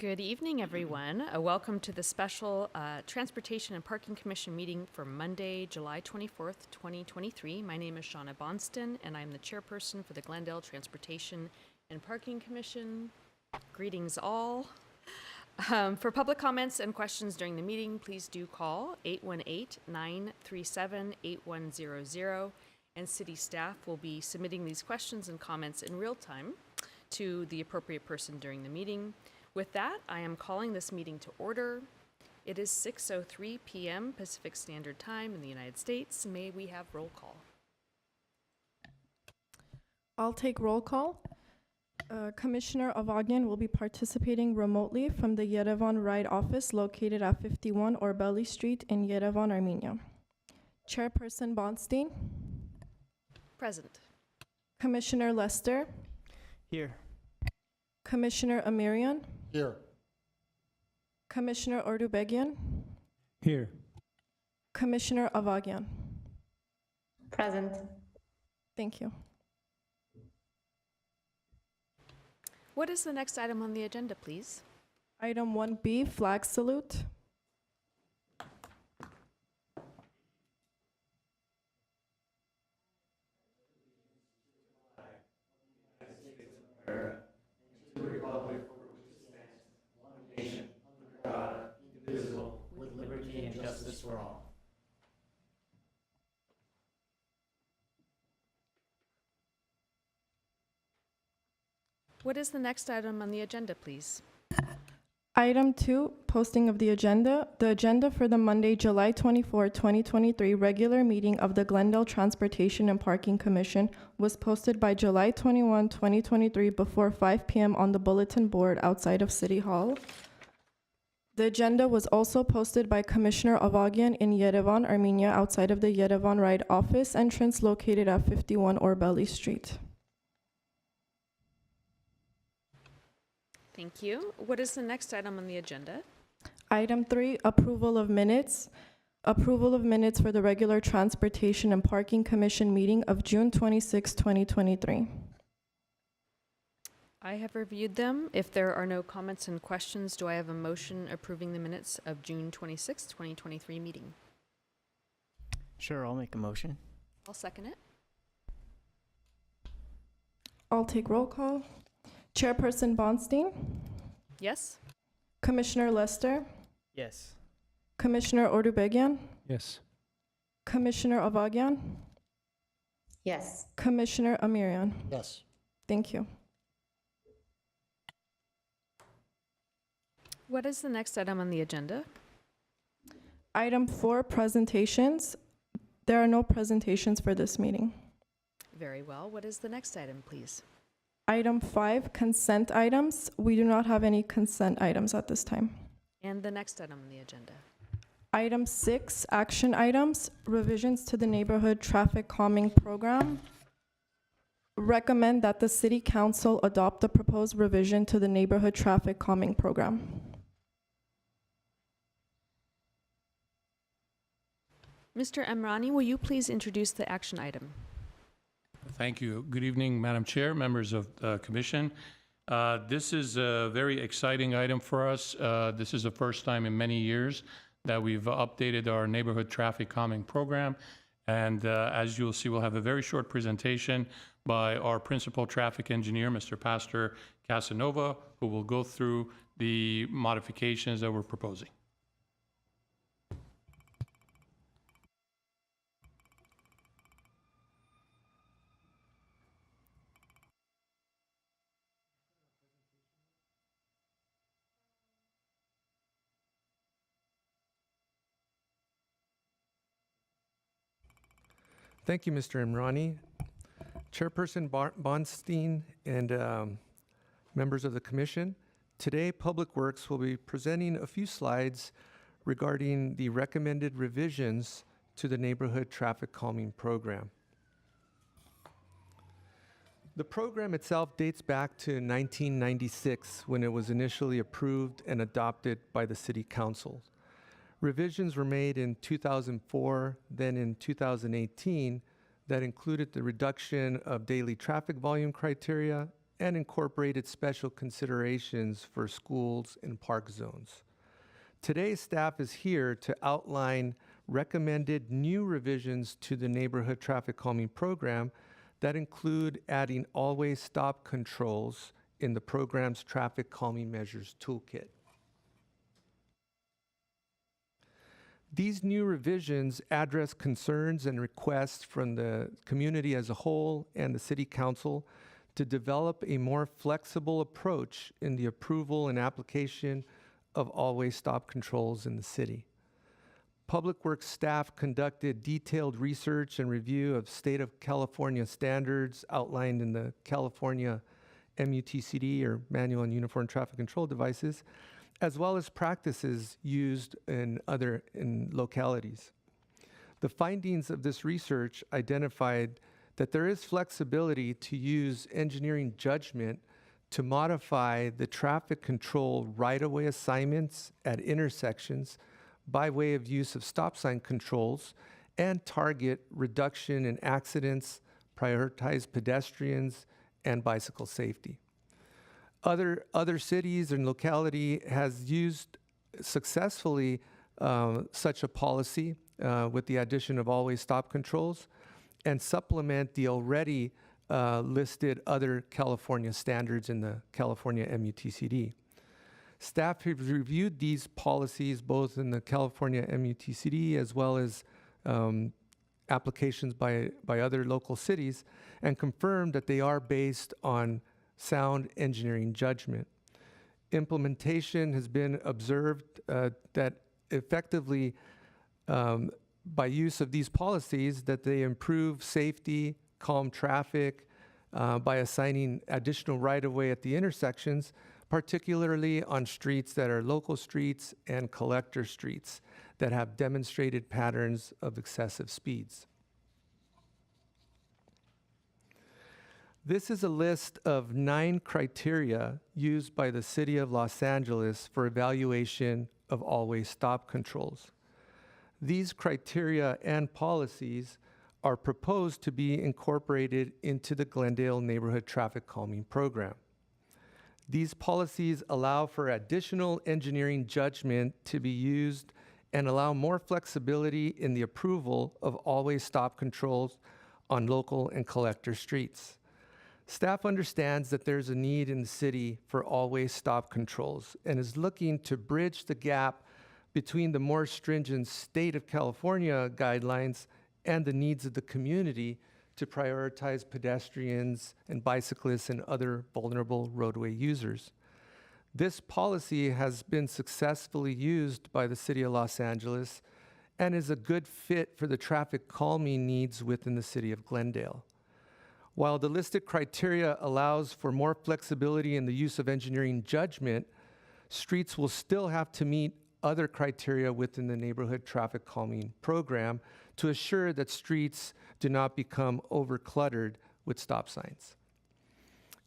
Good evening, everyone. Welcome to the special Transportation and Parking Commission meeting for Monday, July 24th, 2023. My name is Shauna Bonston, and I'm the chairperson for the Glendale Transportation and Parking Commission. Greetings all. For public comments and questions during the meeting, please do call 818-937-8100, and city staff will be submitting these questions and comments in real time to the appropriate person during the meeting. With that, I am calling this meeting to order. It is 6:03 p.m. Pacific Standard Time in the United States. May we have roll call? I'll take roll call. Commissioner Avagian will be participating remotely from the Yerevan Ride office located at 51 Orbeli Street in Yerevan, Armenia. Chairperson Bonstein. Present. Commissioner Lester. Here. Commissioner Amirian. Here. Commissioner Ordubegian. Here. Commissioner Avagian. Present. Thank you. What is the next item on the agenda, please? Item 1B, flag salute. With liberty and justice for all. What is the next item on the agenda, please? Item 2, posting of the agenda. The agenda for the Monday, July 24, 2023 regular meeting of the Glendale Transportation and Parking Commission was posted by July 21, 2023 before 5 p.m. on the bulletin board outside of City Hall. The agenda was also posted by Commissioner Avagian in Yerevan, Armenia, outside of the Yerevan Ride office entrance located at 51 Orbeli Street. Thank you. What is the next item on the agenda? Item 3, approval of minutes. Approval of minutes for the regular Transportation and Parking Commission meeting of June 26, 2023. I have reviewed them. If there are no comments and questions, do I have a motion approving the minutes of June 26, 2023 meeting? Sure, I'll make a motion. I'll second it. I'll take roll call. Chairperson Bonstein. Yes? Commissioner Lester. Yes. Commissioner Ordubegian. Yes. Commissioner Avagian. Yes. Commissioner Amirian. Yes. Thank you. What is the next item on the agenda? Item 4, presentations. There are no presentations for this meeting. Very well. What is the next item, please? Item 5, consent items. We do not have any consent items at this time. And the next item on the agenda? Item 6, action items, revisions to the neighborhood traffic calming program. Recommend that the City Council adopt the proposed revision to the neighborhood traffic calming program. Mr. Emrani, will you please introduce the action item? Thank you. Good evening, Madam Chair, members of the Commission. This is a very exciting item for us. This is the first time in many years that we've updated our neighborhood traffic calming program. And as you'll see, we'll have a very short presentation by our principal traffic engineer, Mr. Pastor Casanova, who will go through the modifications that we're proposing. Thank you, Mr. Imrani. Chairperson Bonstein and members of the Commission, today Public Works will be presenting a few slides regarding the recommended revisions to the Neighborhood Traffic Calming Program. The program itself dates back to 1996 when it was initially approved and adopted by the City Council. Revisions were made in 2004, then in 2018, that included the reduction of daily traffic volume criteria and incorporated special considerations for schools and park zones. Today, staff is here to outline recommended new revisions to the neighborhood traffic calming program that include adding always stop controls in the program's traffic calming measures toolkit. These new revisions address concerns and requests from the community as a whole and the City Council to develop a more flexible approach in the approval and application of always stop controls in the city. Public Works staff conducted detailed research and review of state of California standards outlined in the California MUTCD, or Manual on Uniform Traffic Control Devices, as well as practices used in localities. The findings of this research identified that there is flexibility to use engineering judgment to modify the traffic control right-of-way assignments at intersections by way of use of stop sign controls and target reduction in accidents, prioritize pedestrians, and bicycle safety. Other cities and locality has used successfully such a policy with the addition of always stop controls and supplement the already listed other California standards in the California MUTCD. Staff have reviewed these policies both in the California MUTCD as well as applications by other local cities and confirmed that they are based on sound engineering judgment. Implementation has been observed that effectively by use of these policies that they improve safety, calm traffic by assigning additional right-of-way at the intersections, particularly on streets that are local streets and collector streets that have demonstrated patterns of excessive speeds. This is a list of 9 criteria used by the City of Los Angeles for evaluation of always stop controls. These criteria and policies are proposed to be incorporated into the Glendale Neighborhood Traffic Calming Program. These policies allow for additional engineering judgment to be used and allow more flexibility in the approval of always stop controls on local and collector streets. Staff understands that there's a need in the city for always stop controls and is looking to bridge the gap between the more stringent state of California guidelines and the needs of the community to prioritize pedestrians and bicyclists and other vulnerable roadway users. This policy has been successfully used by the City of Los Angeles and is a good fit for the traffic calming needs within the City of Glendale. While the listed criteria allows for more flexibility in the use of engineering judgment, streets will still have to meet other criteria within the neighborhood traffic calming program to assure that streets do not become overcluttered with stop signs.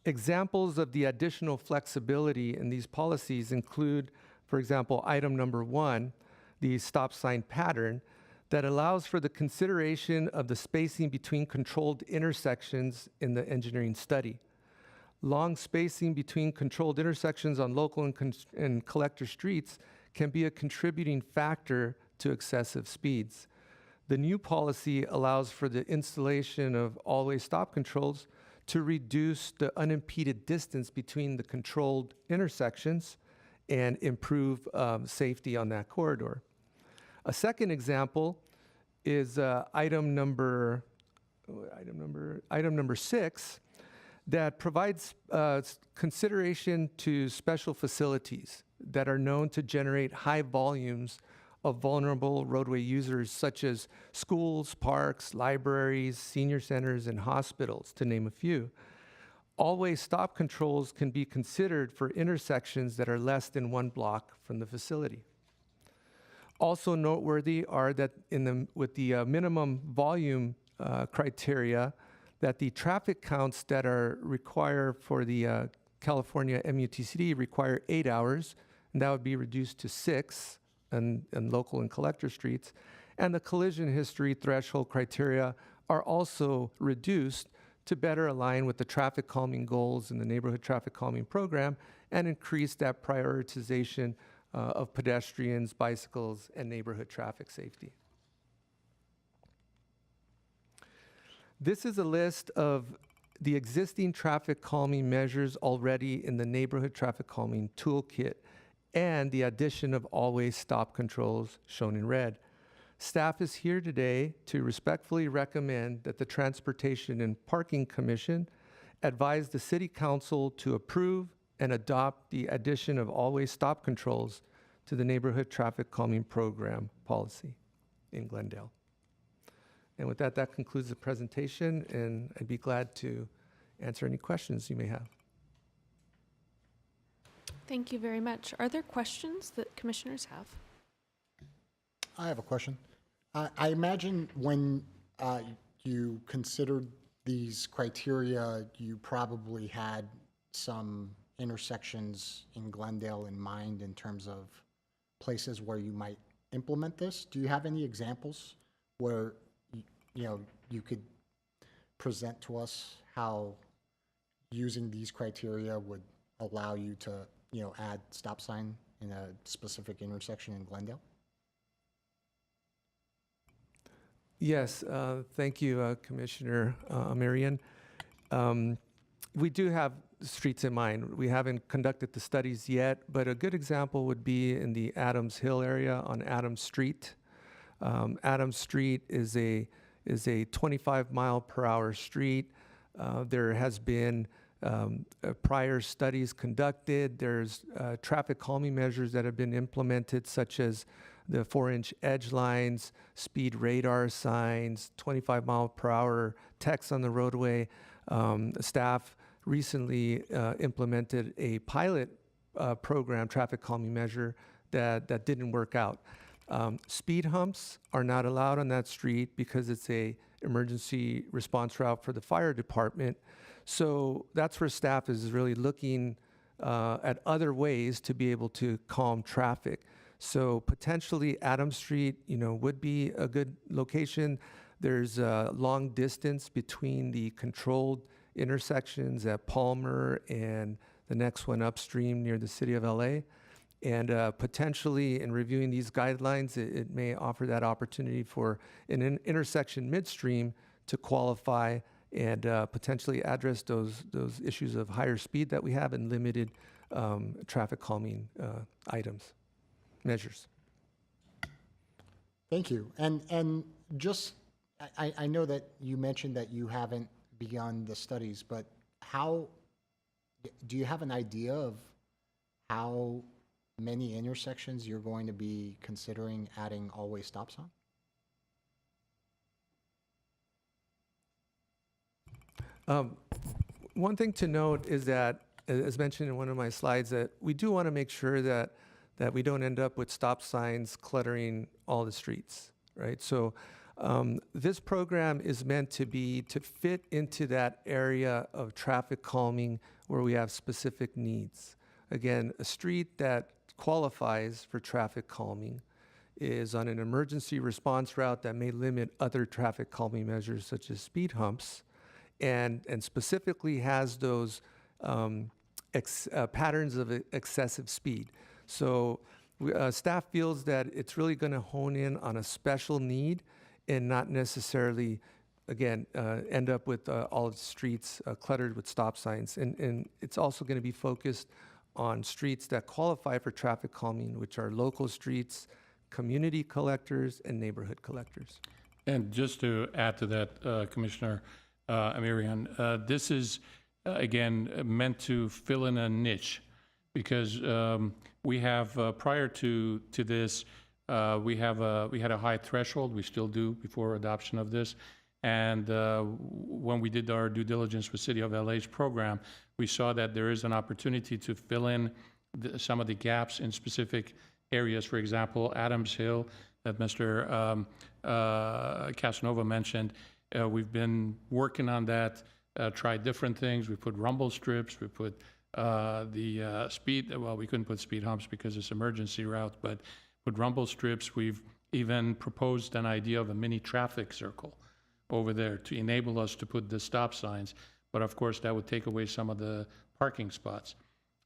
Examples of the additional flexibility in these policies include, for example, item number 1, the stop sign pattern, that allows for the consideration of the spacing between controlled intersections in the engineering study. Long spacing between controlled intersections on local and collector streets can be a contributing factor to excessive speeds. The new policy allows for the installation of always stop controls to reduce the unimpeded distance between the controlled intersections and improve safety on that corridor. A second example is item number 6 that provides consideration to special facilities that are known to generate high volumes of vulnerable roadway users such as schools, parks, libraries, senior centers, and hospitals, to name a few. Always stop controls can be considered for intersections that are less than 1 block from the facility. Also noteworthy are that with the minimum volume criteria, that the traffic counts that are required for the California MUTCD require 8 hours, and that would be reduced to 6 in local and collector streets. And the collision history threshold criteria are also reduced to better align with the traffic calming goals in the neighborhood traffic calming program and increase that prioritization of pedestrians, bicycles, and neighborhood traffic safety. This is a list of the existing traffic calming measures already in the neighborhood traffic calming toolkit and the addition of always stop controls shown in red. Staff is here today to respectfully recommend that the Transportation and Parking Commission advise the City Council to approve and adopt the addition of always stop controls to the neighborhood traffic calming program policy in Glendale. And with that, that concludes the presentation, and I'd be glad to answer any questions you may have. Thank you very much. Are there questions that commissioners have? I have a question. I imagine when you considered these criteria, you probably had some intersections in Glendale in mind in terms of places where you might implement this. Do you have any examples where you could present to us how using these criteria would allow you to add stop sign in a specific intersection in Glendale? Yes, thank you, Commissioner Amirian. We do have streets in mind. We haven't conducted the studies yet, but a good example would be in the Adams Hill area on Adams Street. Adams Street is a 25-mile-per-hour street. There has been prior studies conducted. There's traffic calming measures that have been implemented, such as the 4-inch edge lines, speed radar signs, 25-mile-per-hour text on the roadway. Staff recently implemented a pilot program, traffic calming measure, that didn't work out. Speed humps are not allowed on that street because it's a emergency response route for the fire department. So that's where staff is really looking at other ways to be able to calm traffic. So potentially Adams Street, would be a good location. There's a long distance between the controlled intersections at Palmer and the next one upstream near the city of LA. And potentially in reviewing these guidelines, it may offer that opportunity for an intersection midstream to qualify and potentially address those issues of higher speed that we have and limited traffic calming measures. Thank you. And just, I know that you mentioned that you haven't begun the studies, but do you have an idea of how many intersections you're going to be considering adding always stops on? One thing to note is that, as mentioned in one of my slides, that we do want to make sure that we don't end up with stop signs cluttering all the streets, right? So this program is meant to fit into that area of traffic calming where we have specific needs. Again, a street that qualifies for traffic calming is on an emergency response route that may limit other traffic calming measures such as speed humps, and specifically has those patterns of excessive speed. So staff feels that it's really going to hone in on a special need and not necessarily, again, end up with all of the streets cluttered with stop signs. And it's also going to be focused on streets that qualify for traffic calming, which are local streets, community collectors, and neighborhood collectors. And just to add to that, Commissioner Amirian, this is, again, meant to fill in a niche because we have, prior to this, we had a high threshold, we still do before adoption of this. And when we did our due diligence with City of LA's program, we saw that there is an opportunity to fill in some of the gaps in specific areas. For example, Adams Hill that Mr. Casanova mentioned, we've been working on that, tried different things. We put rumble strips, we put the speed, well, we couldn't put speed humps because it's emergency route, but with rumble strips, we've even proposed an idea of a mini traffic circle over there to enable us to put the stop signs. But of course, that would take away some of the parking spots.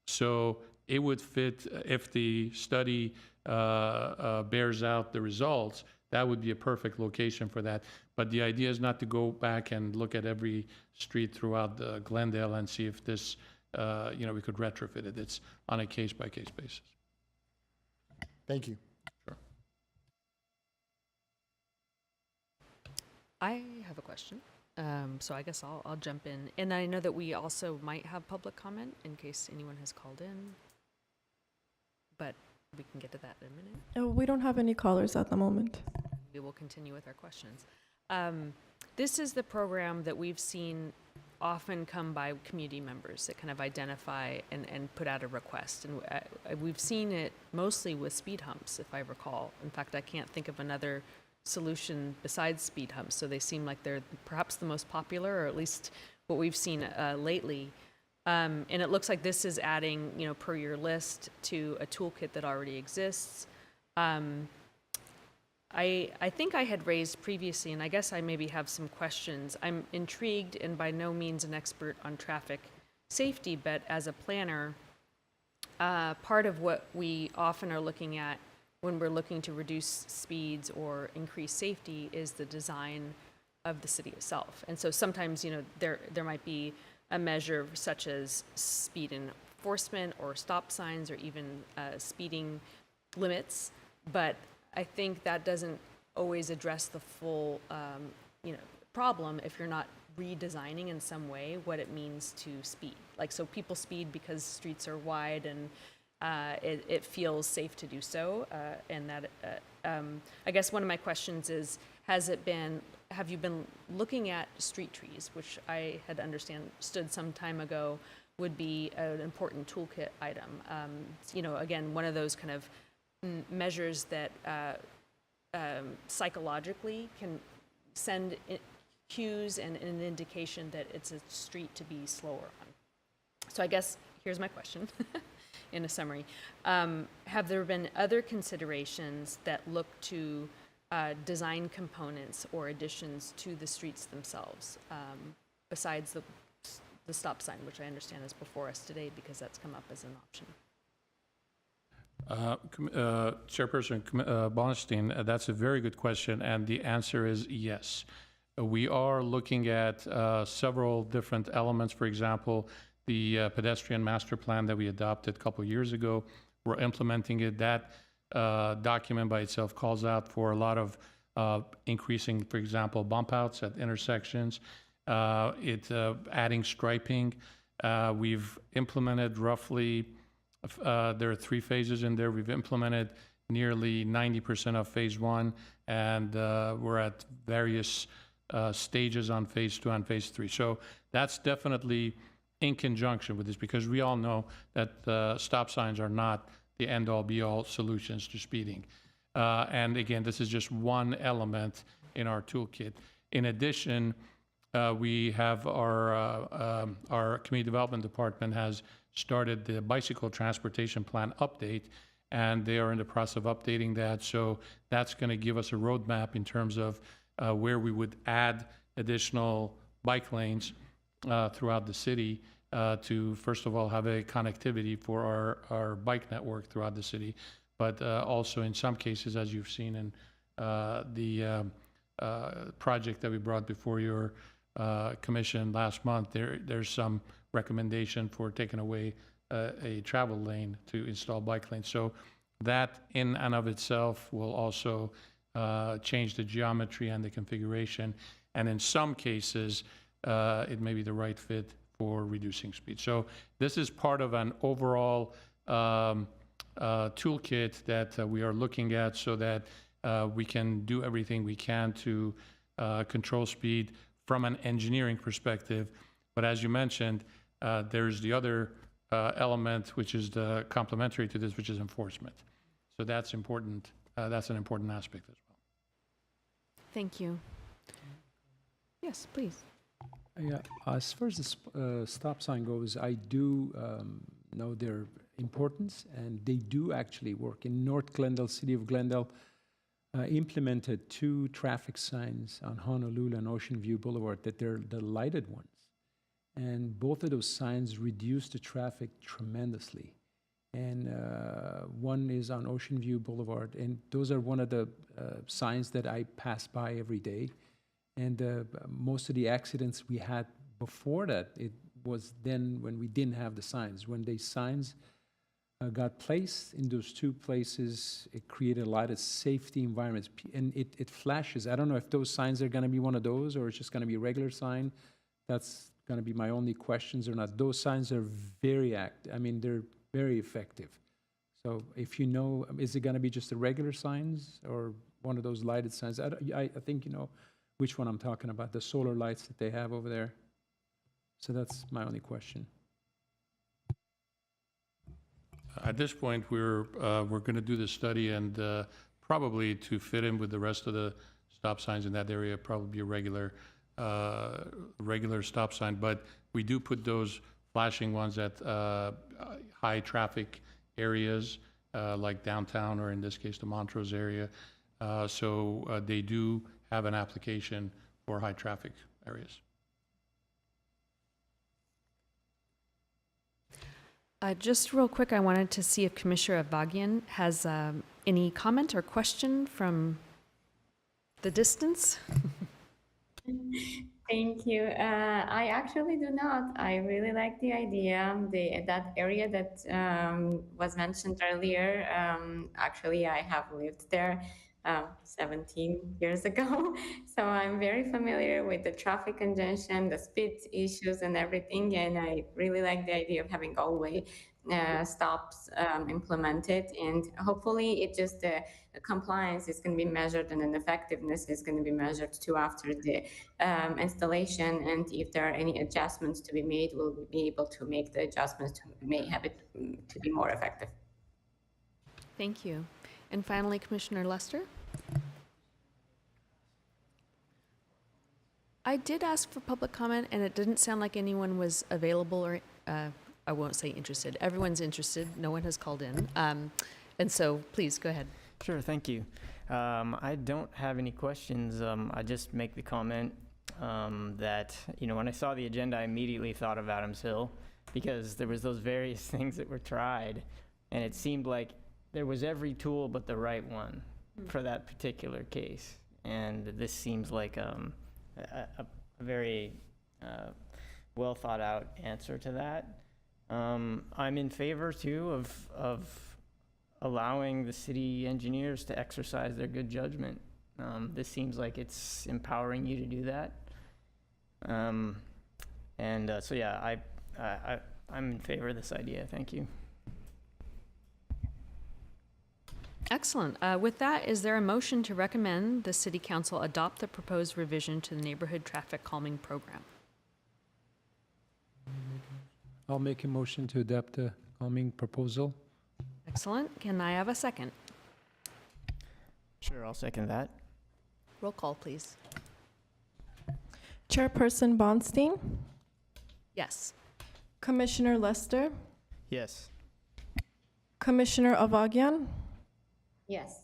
So it would fit, if the study bears out the results, that would be a perfect location for that. But the idea is not to go back and look at every street throughout Glendale and see if this, we could retrofit it. It's on a case-by-case basis. Thank you. Sure. I have a question. So I guess I'll jump in. And I know that we also might have public comment in case anyone has called in. But we can get to that in a minute. We don't have any callers at the moment. We will continue with our questions. This is the program that we've seen often come by community members that kind of identify and put out a request. And we've seen it mostly with speed humps, if I recall. In fact, I can't think of another solution besides speed humps. So they seem like they're perhaps the most popular, or at least what we've seen lately. And it looks like this is adding, per your list, to a toolkit that already exists. I think I had raised previously, and I guess I maybe have some questions. I'm intrigued and by no means an expert on traffic safety, but as a planner, part of what we often are looking at when we're looking to reduce speeds or increase safety is the design of the city itself. And so sometimes, there might be a measure such as speed enforcement or stop signs or even speeding limits, but I think that doesn't always address the full, problem if you're not redesigning in some way what it means to speed. Like, so people speed because streets are wide and it feels safe to do so. And that, I guess one of my questions is, have you been looking at street trees, which I had understood some time ago would be an important toolkit item. Again, one of those kind of measures that psychologically can send cues and an indication that it's a street to be slower on. So I guess here's my question in a summary. Have there been other considerations that look to design components or additions to the streets themselves, besides the stop sign, which I understand is before us today because that's come up as an option? Chairperson Bonstein, that's a very good question, and the answer is yes. We are looking at several different elements. For example, the pedestrian master plan that we adopted a couple years ago, we're implementing it. That document by itself calls out for a lot of increasing, for example, bump outs at intersections, adding striping. We've implemented roughly, there are 3 phases in there. We've implemented nearly 90% of phase 1, and we're at various stages on phase 2 and phase 3. So that's definitely in conjunction with this, because we all know that stop signs are not the end-all be-all solutions to speeding. And again, this is just one element in our toolkit. In addition, we have our community development department has started the bicycle transportation plan update, and they are in the process of updating that. So that's going to give us a roadmap in terms of where we would add additional bike lanes throughout the city to, first of all, have a connectivity for our bike network throughout the city, but also in some cases, as you've seen in the project that we brought before your commission last month, there's some recommendation for taking away a travel lane to install bike lanes. So that in and of itself will also change the geometry and the configuration. And in some cases, it may be the right fit for reducing speed. So this is part of an overall toolkit that we are looking at so that we can do everything we can to control speed from an engineering perspective. But as you mentioned, there's the other element, which is the complementary to this, which is enforcement. So that's important. That's an important aspect as well. Thank you. Yes, please. Yeah, as far as the stop sign goes, I do know their importance, and they do actually work. In North Glendale, City of Glendale, implemented 2 traffic signs on Honolulu and Ocean View Boulevard that they're the lighted ones. And both of those signs reduce the traffic tremendously. And one is on Ocean View Boulevard, and those are one of the signs that I pass by every day. And most of the accidents we had before that, it was then when we didn't have the signs. When the signs got placed in those 2 places, it created a lot of safety environments. And it flashes. I don't know if those signs are going to be one of those, or it's just going to be a regular sign. That's going to be my only questions or not. Those signs are they're very effective. So if you know, is it going to be just the regular signs or one of those lighted signs? I think you know which one I'm talking about, the solar lights that they have over there. So that's my only question. At this point, we're going to do the study, and probably to fit in with the rest of the stop signs in that area, probably be a regular stop sign. But we do put those flashing ones at high traffic areas, like downtown, or in this case, the Montrose area. So they do have an application for high traffic areas. Just real quick, I wanted to see if Commissioner Avagian has any comment or question from the distance. Thank you. I actually do not. I really like the idea. That area that was mentioned earlier, actually, I have lived there 17 years ago. So I'm very familiar with the traffic congestion, the speed issues and everything. And I really like the idea of having all-way stops implemented. And hopefully it just, compliance is going to be measured and then effectiveness is going to be measured too after the installation. And if there are any adjustments to be made, we'll be able to make the adjustments to have it to be more effective. Thank you. And finally, Commissioner Lester? I did ask for public comment, and it didn't sound like anyone was available or, I won't say interested. Everyone's interested. No one has called in. And so please go ahead. Sure, thank you. I don't have any questions. I just make the comment that, when I saw the agenda, I immediately thought of Adams Hill, because there was those various things that were tried, and it seemed like there was every tool but the right one for that particular case. And this seems like a very well thought out answer to that. I'm in favor too of allowing the city engineers to exercise their good judgment. This seems like it's empowering you to do that. So yeah, I'm in favor of this idea. Thank you. Excellent. With that, is there a motion to recommend the City Council adopt the proposed revision to the Neighborhood Traffic Calming Program? I'll make a motion to adopt the calming proposal. Excellent. Can I have a second? Sure, I'll second that. Roll call, please. Chairperson Bonstein, Yes. Commissioner Lester, Yes. Commissioner Avagian, Yes.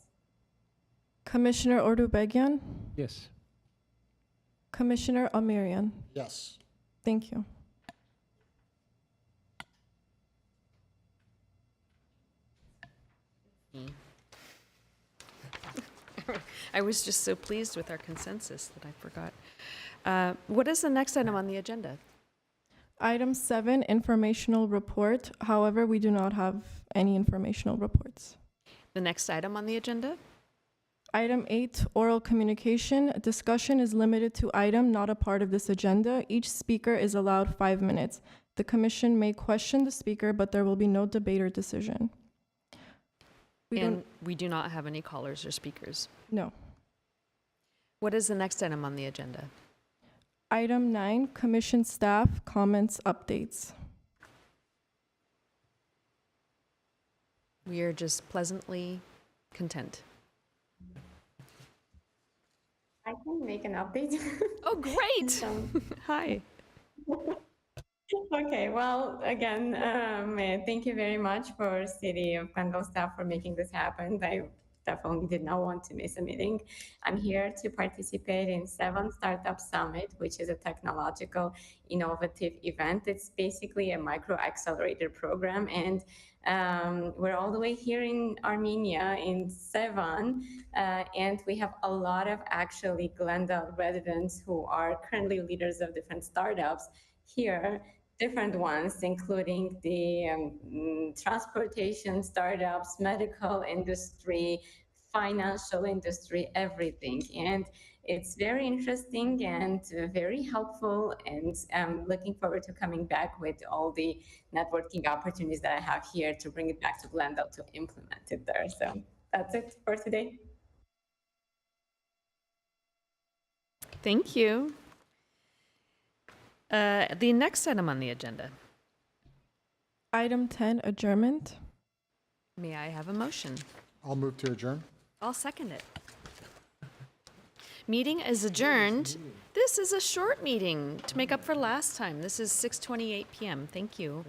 Commissioner Ordubegyan, Yes. Commissioner Amirian. Yes. Thank you. I was just so pleased with our consensus that I forgot. What is the next item on the agenda? Item 7, informational report. However, we do not have any informational reports. The next item on the agenda? Item 8, oral communication. Discussion is limited to item not a part of this agenda. Each speaker is allowed 5 minutes. The commission may question the speaker, but there will be no debate or decision. We do not have any callers or speakers. No. What is the next item on the agenda? Item 9, commission staff comments updates. We are just pleasantly content. I can make an update. Oh, great! So- Hi. Okay, well, again, thank you very much for City of Glendale staff for making this happen. I definitely did not want to miss a meeting. I'm here to participate in 7 Startup Summit, which is a technological innovative event. It's basically a micro accelerator program, and we're all the way here in Armenia, in Sevan, and we have a lot of actually Glendale residents who are currently leaders of different startups here, different ones, including the transportation startups, medical industry, financial industry, everything. And it's very interesting and very helpful, and I'm looking forward to coming back with all the networking opportunities that I have here to bring it back to Glendale to implement it there. So that's it for today. Thank you. The next item on the agenda. Item 10, adjournment. May I have a motion? I'll move to adjourn. I'll second it. Meeting is adjourned. This is a short meeting to make up for last time. This is 6:28 p.m. Thank you.